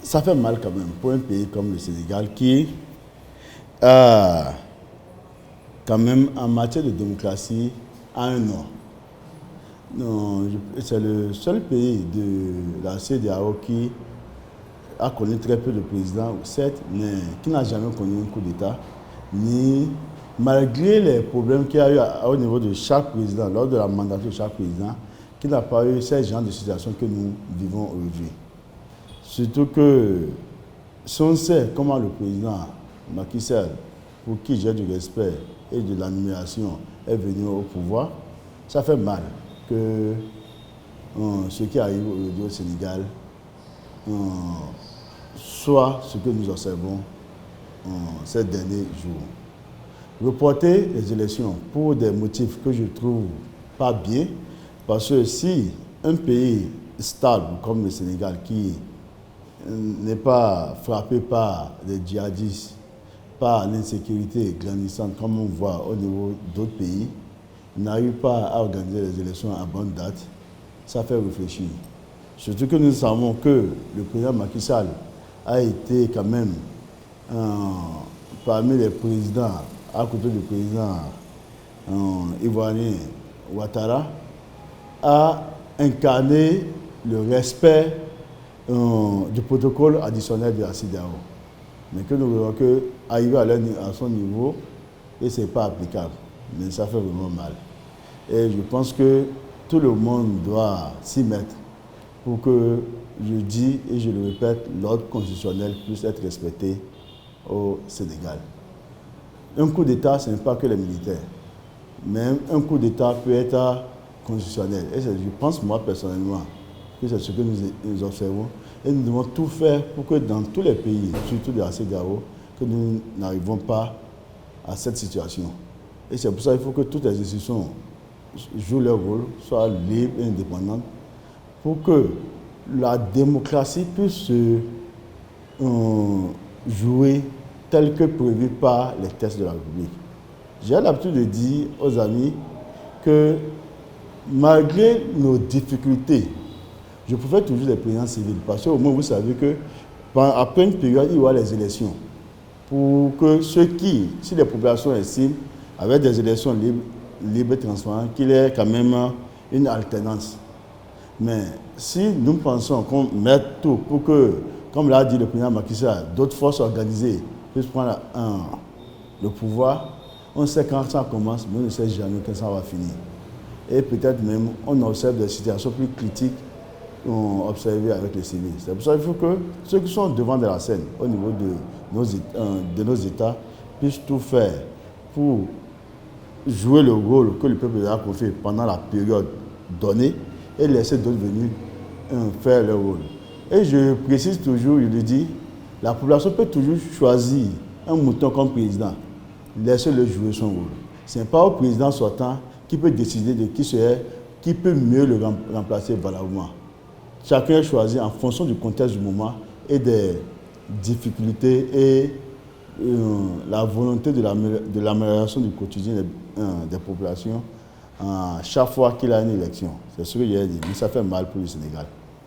Ça fait mal quand même pour un pays comme le Sénégal qui a quand même en matière de démocratie a un nom. C'est le seul pays de la CEDEAO qui a connu très peu de présidents, certes, mais qui n'a jamais connu un coup d'État, ni malgré les problèmes qu'il y a eu au niveau de chaque président, lors de la mandature de chaque président, qui n'a pas eu ce genre de situation que nous vivons aujourd'hui. Surtout que si on sait comment le président Macky Sall, pour qui j'ai du respect et de l'admiration, est venu au pouvoir, ça fait mal que ce qui arrive aujourd'hui au Sénégal soit ce que nous observons ces derniers jours. Reporter les élections pour des motifs que je trouve pas bien, parce que si un pays stable comme le Sénégal, qui n'est pas frappé par les djihadistes, par l'insécurité grandissante comme on voit au niveau d'autres pays, n'arrive pas à organiser les élections à bonne date, ça fait réfléchir. Surtout que nous savons que le président Macky Sall a été quand même parmi les présidents, à côté du président ivoirien Ouattara, a incarné le respect du protocole additionnel de la CEDEAO. Mais que nous voyons qu'arriver à son niveau, et ce n'est pas applicable. Mais ça fait vraiment mal. Et je pense que tout le monde doit s'y mettre pour que, je dis et je le répète, l'ordre constitutionnel puisse être respecté au Sénégal. Un coup d'État, ce n'est pas que les militaires. Même un coup d'État peut être constitutionnel. Et je pense, moi, personnellement, que c'est ce que nous observons. Et nous devons tout faire pour que dans tous les pays, surtout de la CEDEAO, que nous n'arrivons pas à cette situation. Et c'est pour ça qu'il faut que toutes les institutions jouent leur rôle, soient libres et indépendantes, pour que la démocratie puisse se jouer tel que prévu par les textes de la République. J'ai l'habitude de dire aux amis que malgré nos difficultés, je préfère toujours les présidents civils, parce qu'au moins vous savez qu'après une période, il y aura les élections. Pour que ceux qui, si les populations estiment, avec des élections libres et transparentes, qu'il y ait quand même une alternance. Mais si nous pensons qu'on met tout pour que, comme l'a dit le président Macky Sall, d'autres forces organisées puissent prendre le pouvoir, on sait quand ça commence, mais on ne sait jamais quand ça va finir. Et peut-être même, on observe des situations plus critiques qu'on observe avec les civils. C'est pour ça qu'il faut que ceux qui sont devant de la scène, au niveau de nos États, puissent tout faire pour jouer le rôle que le peuple a confié pendant la période donnée et laisser d'autres venir faire leur rôle. Et je précise toujours, je le dis, la population peut toujours choisir un mouton comme président, laissez-le jouer son rôle. Ce n'est pas au président sortant qui peut décider de qui peut mieux le remplacer valablement. Chacun choisit en fonction du contexte du moment et des difficultés et la volonté de l'amélioration du quotidien des populations chaque fois qu'il y a une élection. C'est ce que j'ai dit, mais ça fait mal pour le Sénégal.